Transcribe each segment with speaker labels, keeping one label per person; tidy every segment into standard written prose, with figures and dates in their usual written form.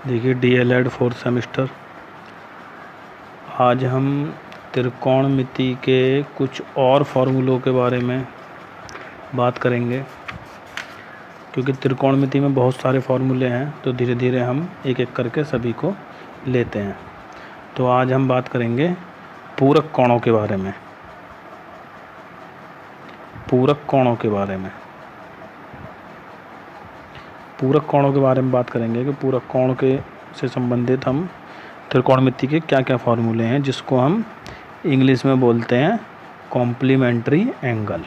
Speaker 1: देखिए DElEd fourth semester. आज हम त्रिकोणमिति के कुछ और फॉर्मूलों के बारे में बात करेंगे, क्योंकि त्रिकोणमिति में बहुत सारे फॉर्मूले हैं, तो धीरे धीरे हम एक एक करके सभी को लेते हैं। तो आज हम बात करेंगे पूरक कोणों के बारे में। पूरक कोणों के बारे में बात करेंगे कि पूरक कोण के से संबंधित हम त्रिकोणमिति के क्या क्या फॉर्मूले हैं, जिसको हम इंग्लिश में बोलते हैं कॉम्प्लीमेंट्री एंगल।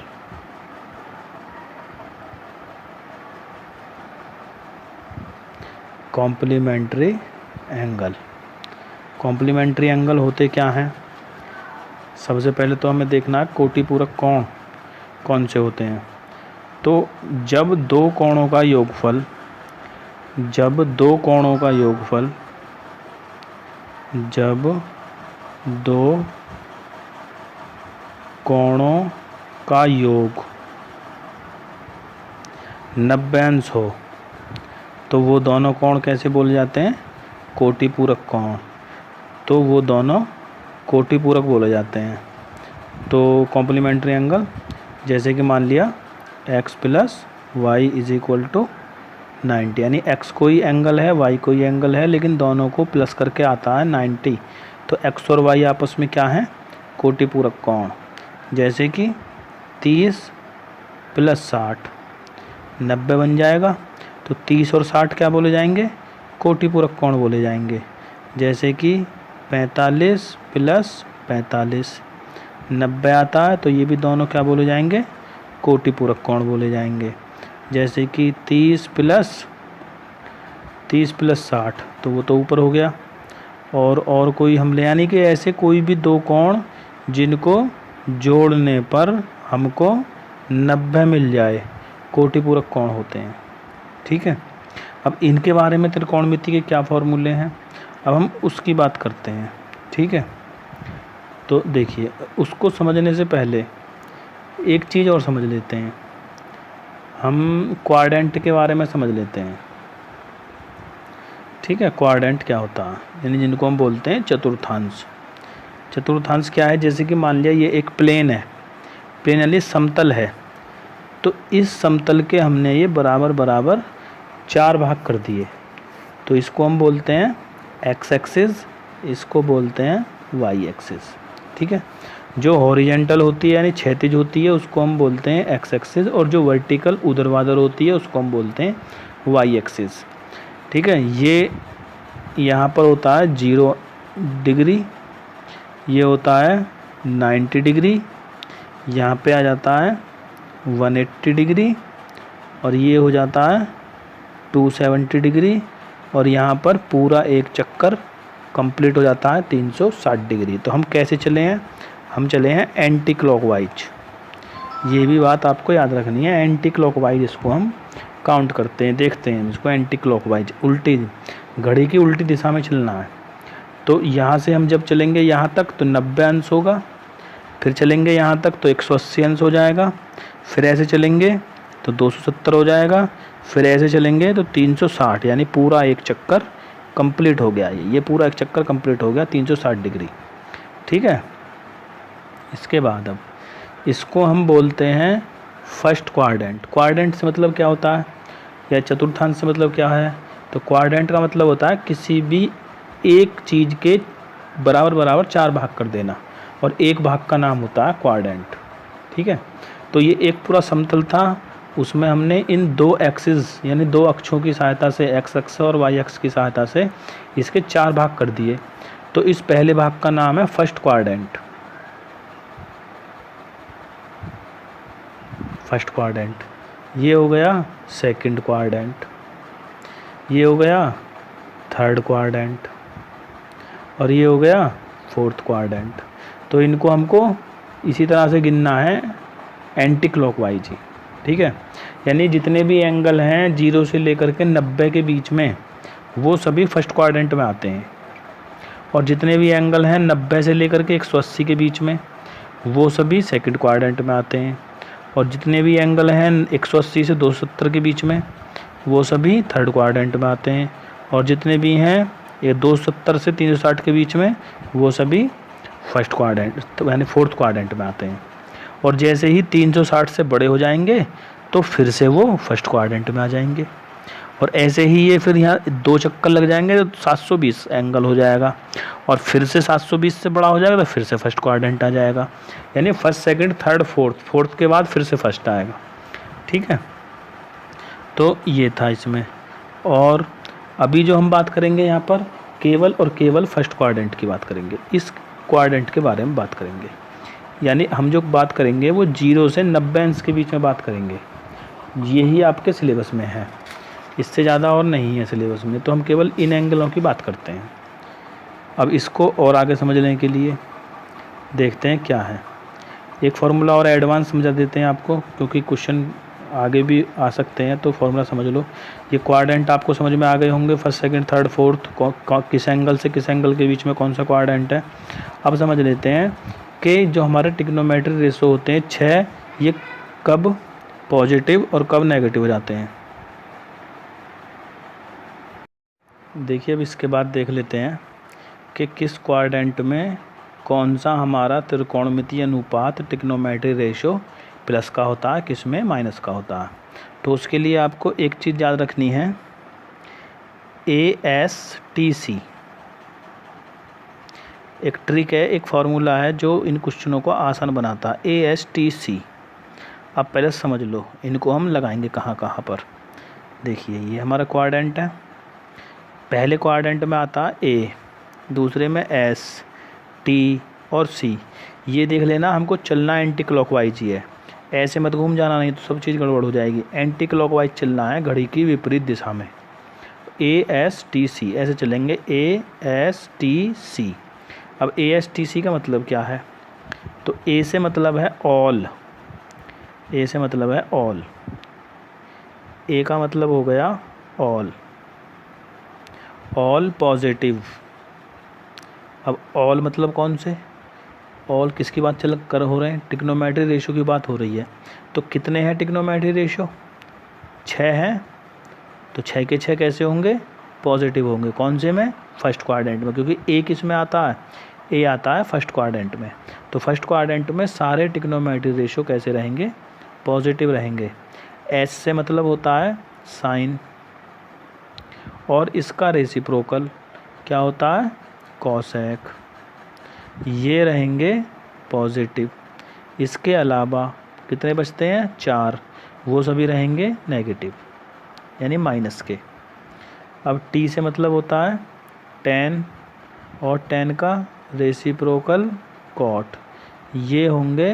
Speaker 1: कॉम्प्लीमेंट्री एंगल होते क्या हैं? सबसे पहले तो हमें देखना है कोटि पूरक कोण कौन से होते हैं। तो जब दो कोणों का योगफल योग 90 अंश हो, तो वो दोनों कोण कैसे बोले जाते हैं? कोटि पूरक कोण। तो वो दोनों कोटि पूरक बोले जाते हैं। तो कॉम्प्लीमेंट्री एंगल, जैसे कि मान लिया x plus Y is equal to 90, यानी x कोई एंगल है, y कोई एंगल है, लेकिन दोनों को प्लस करके आता है 90। तो x और y आपस में क्या है? कोटि पूरक कोण। जैसे कि 30 प्लस 60 90 बन जाएगा। तो 30 और 60 क्या बोले जाएंगे? कोटि पूरक कोण बोले जाएंगे। जैसे कि 45 प्लस 45 90 आता है, तो ये भी दोनों क्या बोले जाएंगे? कोटि पूरक कोण बोले जाएंगे। जैसे कि 30 प्लस 60, तो वो तो ऊपर हो गया। और कोई हम ले, यानी कि ऐसे कोई भी दो कोण जिनको जोड़ने पर हमको 90 मिल जाए, कोटि पूरक कोण होते हैं। ठीक है। अब इनके बारे में त्रिकोणमिति के क्या फॉर्मूले हैं, अब हम उसकी बात करते हैं। ठीक है। तो देखिए, उसको समझने से पहले एक चीज़ और समझ लेते हैं। हम क्वाड्रेंट के बारे में समझ लेते हैं। ठीक है। क्वाड्रेंट क्या होता है? यानी जिनको हम बोलते हैं चतुर्थांश। चतुर्थांश क्या है? जैसे कि मान लिया ये एक प्लेन है, प्लेन यानी समतल है। तो इस समतल के हमने ये बराबर बराबर 4 भाग कर दिए, तो इसको हम बोलते हैं एक्स एक्सिस, इसको बोलते हैं वाई एक्सिस। ठीक है। जो हॉरिजेंटल होती है यानी क्षैतिज होती है, उसको हम बोलते हैं एक्स एक्सिस, और जो वर्टिकल ऊर्ध्वाधर होती है उसको हम बोलते हैं वाई एक्सिस। ठीक है। ये यहाँ पर होता है 0 डिग्री, ये होता है 90 डिग्री, यहाँ पे आ जाता है 180 डिग्री, और ये हो जाता है 270 डिग्री, और यहाँ पर पूरा एक चक्कर कंप्लीट हो जाता है 360 डिग्री। तो हम कैसे चले हैं? हम चले हैं एंटी क्लॉकवाइज। ये भी बात आपको याद रखनी है, एंटी क्लॉकवाइज इसको हम काउंट करते हैं, देखते हैं इसको एंटी क्लॉकवाइज। उल्टी घड़ी की उल्टी दिशा में चलना है। तो यहाँ से हम जब चलेंगे यहाँ तक तो 90 अंश होगा, फिर चलेंगे यहाँ तक तो 180 अंश हो जाएगा, फिर ऐसे चलेंगे तो 270 हो जाएगा, फिर ऐसे चलेंगे तो 360, यानी पूरा एक चक्कर कंप्लीट हो गया। ये पूरा एक चक्कर कंप्लीट हो गया 360 डिग्री। ठीक है। इसके बाद अब इसको हम बोलते हैं फर्स्ट क्वाड्रेंट। क्वाड्रेंट से मतलब क्या होता है, या चतुर्थांश से मतलब क्या है? तो क्वाड्रेंट का मतलब होता है किसी भी एक चीज़ के बराबर बराबर 4 भाग कर देना, और एक भाग का नाम होता है क्वाड्रेंट। ठीक है। तो ये एक पूरा समतल था, उसमें हमने इन 2 एक्सिस यानी 2 अक्षों की सहायता से, एक्स अक्ष और वाई अक्ष की सहायता से इसके 4 भाग कर दिए। तो इस पहले भाग का नाम है फर्स्ट क्वाड्रेंट। ये हो गया सेकंड क्वाड्रेंट, ये हो गया थर्ड क्वाड्रेंट, और ये हो गया फोर्थ क्वाड्रेंट। तो इनको हमको इसी तरह से गिनना है एंटी क्लॉकवाइज ही। ठीक है। यानी जितने भी एंगल हैं 0 से लेकर के 90 के बीच में, वो सभी फर्स्ट क्वाड्रेंट में आते हैं, और जितने भी एंगल हैं 90 से लेकर के 180 के बीच में, वो सभी सेकंड क्वाड्रेंट में आते हैं, और जितने भी एंगल हैं 180 से 270 के बीच में, वो सभी थर्ड क्वाड्रेंट में आते हैं, और जितने भी हैं ये 270 से 360 के बीच में वो सभी फर्स्ट क्वाड्रेंट तो यानी फोर्थ क्वाड्रेंट में आते हैं। और जैसे ही 360 से बड़े हो जाएंगे तो फिर से वो फर्स्ट क्वाड्रेंट में आ जाएंगे। और ऐसे ही ये फिर यहाँ 2 चक्कर लग जाएंगे तो 720 एंगल हो जाएगा, और फिर से 720 से बड़ा हो जाएगा तो फिर से फर्स्ट क्वाड्रेंट आ जाएगा। यानी फर्स्ट, सेकंड, थर्ड, फोर्थ के बाद फिर से फर्स्ट आएगा। ठीक है, तो ये था इसमें। और अभी जो हम बात करेंगे यहाँ पर केवल और केवल फर्स्ट क्वाड्रेंट की बात करेंगे, इस क्वाड्रेंट के बारे में बात करेंगे। यानी हम जो बात करेंगे वो 0 से 90 अंश के बीच में बात करेंगे। यही आपके सिलेबस में है, इससे ज़्यादा और नहीं है सिलेबस में, तो हम केवल इन एंगलों की बात करते हैं। अब इसको और आगे समझने के लिए देखते हैं क्या है। एक फार्मूला और एडवांस समझा देते हैं आपको, क्योंकि क्वेश्चन आगे भी आ सकते हैं, तो फार्मूला समझ लो। ये क्वाड्रेंट आपको समझ में आ गए होंगे, फर्स्ट, सेकंड, थर्ड, फोर्थ, किस एंगल से किस एंगल के बीच में कौन सा क्वाड्रेंट है। अब समझ लेते हैं कि जो हमारे ट्रिग्नोमेट्री रेशो होते हैं 6, ये कब पॉजिटिव और कब नेगेटिव हो जाते हैं। देखिए अब इसके बाद देख लेते हैं कि किस क्वाड्रेंट में कौन सा हमारा त्रिकोणमितीय अनुपात ट्रिग्नोमेट्री रेशो प्लस का होता है, किस में माइनस का होता है। तो उसके लिए आपको एक चीज़ याद रखनी है, ASTC एक ट्रिक है, एक फार्मूला है जो इन क्वेश्चनों को आसान बनाता है। ASTC अब पहले समझ लो, इनको हम लगाएंगे कहाँ कहाँ पर। देखिए ये हमारा क्वाड्रेंट है, पहले क्वाड्रेंट में आता है A, दूसरे में S, T और C। ये देख लेना, हमको चलना एंटी क्लॉकवाइज ही है, ऐसे मत घूम जाना, नहीं तो सब चीज़ गड़बड़ हो जाएगी। एंटी क्लॉकवाइज चलना है, घड़ी की विपरीत दिशा में। ASTC ऐसे चलेंगे, ASTC। अब ASTC का मतलब क्या है, तो A से मतलब है ऑल, A से मतलब है ऑल, A का मतलब हो गया ऑल, ऑल पॉजिटिव। अब ऑल मतलब कौन से, ऑल किसकी बात चल कर हो रहे हैं, ट्रिग्नोमेट्री रेशो की बात हो रही है। तो कितने हैं ट्रिग्नोमेट्री रेशो, 6 हैं, तो 6 के 6 कैसे होंगे, पॉजिटिव होंगे। कौन से में, फर्स्ट क्वाड्रेंट में, क्योंकि ए किस में आता है, ए आता है फर्स्ट क्वाड्रेंट में। तो फर्स्ट क्वाड्रेंट में सारे ट्रिग्नोमेट्री रेशो कैसे रहेंगे, पॉजिटिव रहेंगे। एस से मतलब होता है साइन, और इसका रेसिप्रोकल क्या होता है, कॉसेक, ये रहेंगे पॉजिटिव। इसके अलावा कितने बचते हैं, 4, वो सभी रहेंगे नेगेटिव यानी माइनस के। अब टी से मतलब होता है tan, और tan का रेसिप्रोकल कॉट, ये होंगे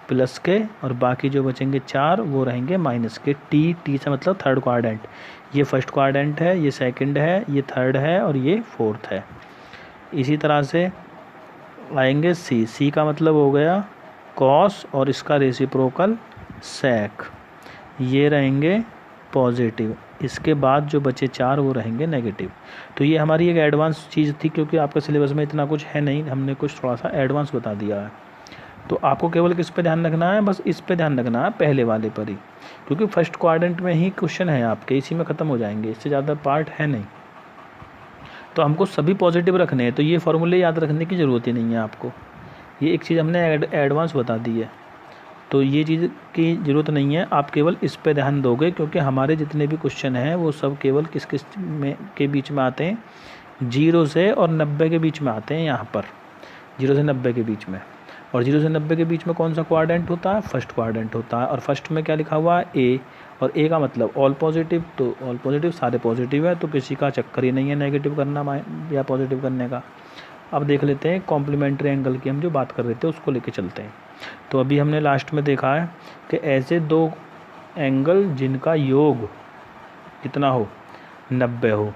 Speaker 1: प्लस के, और बाकी जो बचेंगे 4 वो रहेंगे माइनस के। टी से मतलब थर्ड क्वाड्रेंट, ये फर्स्ट क्वाड्रेंट है, ये सेकंड है, ये थर्ड है, और ये फोर्थ है। इसी तरह से आएंगे सी का मतलब हो गया कॉस, और इसका रेसिप्रोकल सेक, ये रहेंगे पॉजिटिव। इसके बाद जो बचे 4 वो रहेंगे नेगेटिव। तो ये हमारी एक एडवांस चीज़ थी, क्योंकि आपके सिलेबस में इतना कुछ है नहीं, हमने कुछ थोड़ा सा एडवांस बता दिया है। तो आपको केवल किस पे ध्यान रखना है, बस इस पे ध्यान रखना है, पहले वाले पर ही, क्योंकि फर्स्ट क्वाड्रेंट में ही क्वेश्चन है आपके, इसी में ख़त्म हो जाएंगे, इससे ज़्यादा पार्ट है नहीं। तो हमको सभी पॉजिटिव रखने हैं, तो ये फार्मूले याद रखने की ज़रूरत ही नहीं है आपको, ये एक चीज़ हमने एडवांस बता दी है, तो ये चीज़ की ज़रूरत नहीं है। आप केवल इस पे ध्यान दोगे, क्योंकि हमारे जितने भी क्वेश्चन हैं वो सब केवल किस किस में के बीच में आते हैं, 0 से और 90 के बीच में आते हैं। यहाँ पर 0 से 90 के बीच में, और 0 से 90 के बीच में कौन सा क्वाड्रेंट होता है, फर्स्ट क्वाड्रेंट होता है। और फर्स्ट में क्या लिखा हुआ है, ए, और ए का मतलब ऑल पॉजिटिव, तो ऑल पॉजिटिव सारे पॉजिटिव है, तो किसी का चक्कर ही नहीं है नेगेटिव करना या पॉजिटिव करने का। अब देख लेते हैं कॉम्प्लीमेंट्री एंगल की हम जो बात कर रहे थे उसको लेके चलते हैं। तो अभी हमने लास्ट में देखा है कि ऐसे 2 एंगल जिनका योग कितना हो, 90 हो,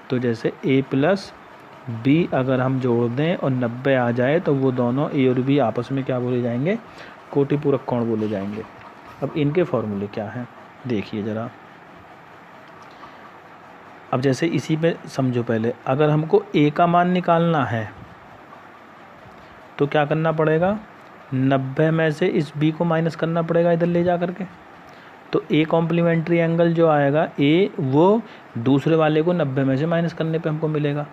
Speaker 1: तो जैसे a प्लस बी अगर हम जोड़ दें और 90 आ जाए तो वो दोनों ए और बी आपस में क्या बोले जाएंगे, कोटिपूरक कोण बोले जाएंगे। अब इनके फॉर्मूले क्या हैं देखिए ज़रा। अब जैसे इसी पे समझो, पहले अगर हमको a का मान निकालना है तो क्या करना पड़ेगा, 90 में से इस b को माइनस करना पड़ेगा इधर ले जा करके। तो ए कॉम्प्लीमेंट्री एंगल जो आएगा ए, वो दूसरे वाले को 90 में से माइनस करने पे हमको मिलेगा।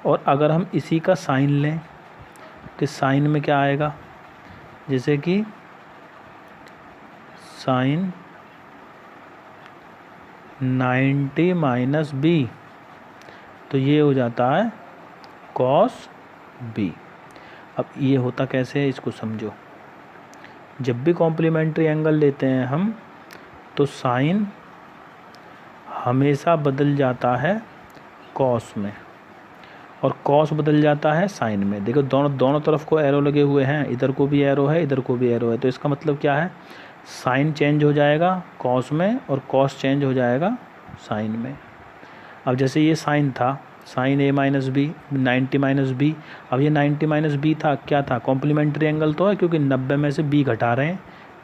Speaker 1: और अगर हम इसी का साइन लें तो साइन में क्या आएगा, जैसे कि साइन 90 माइनस बी, तो ये हो जाता है कॉस बी। अब ये होता कैसे है इसको समझो। जब भी कॉम्प्लीमेंट्री एंगल लेते हैं हम तो साइन हमेशा बदल जाता है कॉस में और कॉस बदल जाता है साइन में। देखो दोनों तरफ को एरो लगे हुए हैं, इधर को भी एरो है, इधर को भी एरो है। तो इसका मतलब क्या है, साइन चेंज हो जाएगा कॉस में और कॉस चेंज हो जाएगा साइन में। अब जैसे ये साइन था, साइन ए माइनस बी 90 माइनस बी। अब ये 90 माइनस बी था, क्या था, कॉम्प्लीमेंट्री एंगल तो है, क्योंकि 90 में से बी घटा रहे हैं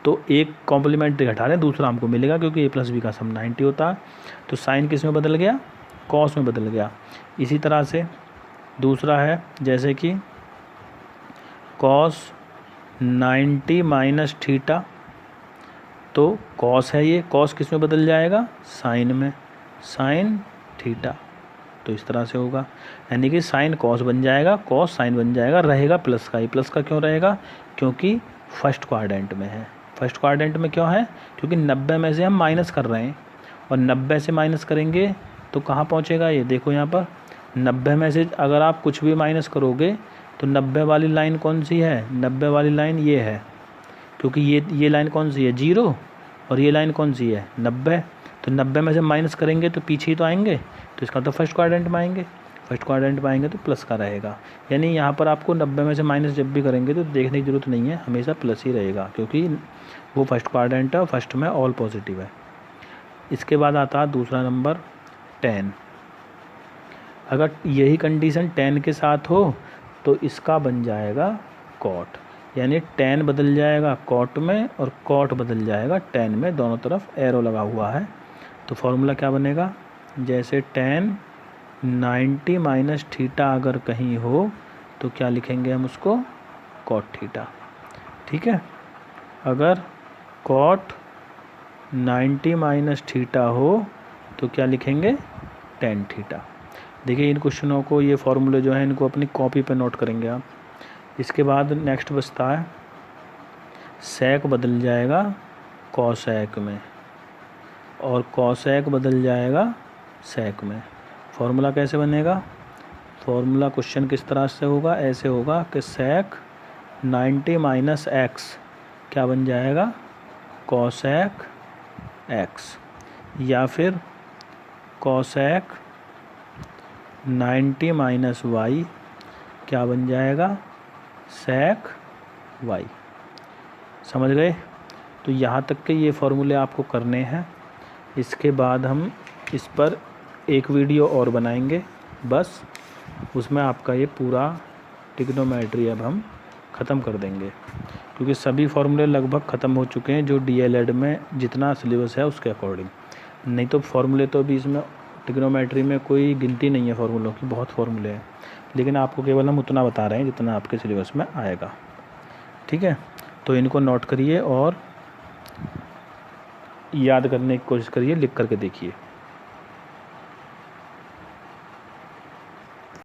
Speaker 1: तो एक कॉम्प्लीमेंट्री घटा रहे हैं, दूसरा हमको मिलेगा क्योंकि ए प्लस बी का सम 90 होता है। तो साइन किस में बदल गया, कॉस में बदल गया। इसी तरह से दूसरा है जैसे कि कॉस 90 माइनस थीटा, तो कॉस है ये, कॉस किस में बदल जाएगा, साइन में, साइन थीटा। तो इस तरह से होगा, यानी कि साइन कॉस बन जाएगा, कॉस साइन बन जाएगा, रहेगा प्लस का। ये प्लस का क्यों रहेगा, क्योंकि फर्स्ट क्वाड्रेंट में है। फर्स्ट क्वाड्रेंट में क्यों है, क्योंकि 90 में से हम माइनस कर रहे हैं और 90 से माइनस करेंगे तो कहाँ पहुँचेगा, ये देखो यहाँ पर 90 में से अगर आप कुछ भी माइनस करोगे तो 90 वाली लाइन कौन सी है, 90 वाली लाइन ये है, क्योंकि ये लाइन कौन सी है, 0, और ये लाइन कौन सी है, 90। तो 90 में से माइनस करेंगे तो पीछे ही तो आएंगे, तो इसका तो फर्स्ट क्वाड्रेंट में आएंगे, फर्स्ट क्वाड्रेंट में आएंगे तो प्लस का रहेगा। यानी यहाँ पर आपको 90 में से माइनस जब भी करेंगे तो देखने की ज़रूरत नहीं है, हमेशा प्लस ही रहेगा, क्योंकि वो फर्स्ट क्वाड्रेंट है और फर्स्ट में ऑल पॉजिटिव है। इसके बाद आता है दूसरा नंबर 10। अगर यही कंडीशन 10 के साथ हो तो इसका बन जाएगा कॉट, यानी 10 बदल जाएगा कॉट में और कॉट बदल जाएगा 10 में, दोनों तरफ एरो लगा हुआ है। तो फॉर्मूला क्या बनेगा, जैसे 10 90 माइनस थीटा अगर कहीं हो तो क्या लिखेंगे हम उसको, कॉट थीटा। ठीक है, अगर कॉट 90 माइनस थीटा हो तो क्या लिखेंगे, टेन थीटा। देखिए इन क्वेश्चनों को, ये फॉर्मूले जो हैं इनको अपनी कॉपी पे नोट करेंगे आप। इसके बाद नेक्स्ट बचता है सेक बदल जाएगा कॉसेक में और कॉसेक बदल जाएगा सेक में। फॉर्मूला कैसे बनेगा, फॉर्मूला क्वेश्चन किस तरह से होगा, ऐसे होगा कि सेक 90 माइनस एक्स क्या बन जाएगा, कॉसेक एक्स, या फिर कॉसेक 90 माइनस वाई क्या बन जाएगा, सेक वाई। समझ गए। तो यहाँ तक के ये फॉर्मूले आपको करने हैं। इसके बाद हम इस पर एक वीडियो और बनाएंगे, बस उसमें आपका ये पूरा ट्रिग्नोमेट्री अब हम ख़त्म कर देंगे, क्योंकि सभी फॉर्मूले लगभग ख़त्म हो चुके हैं जो डीएलएड में जितना सिलेबस है उसके अकॉर्डिंग। नहीं तो फॉर्मूले तो अभी इसमें ट्रिग्नोमेट्री में कोई गिनती नहीं है फॉर्मूलों की, बहुत फॉर्मूले हैं, लेकिन आपको केवल हम उतना बता रहे हैं जितना आपके सिलेबस में आएगा। ठीक है, तो इनको नोट करिए और याद करने की कोशिश करिए, लिख करके देखिए।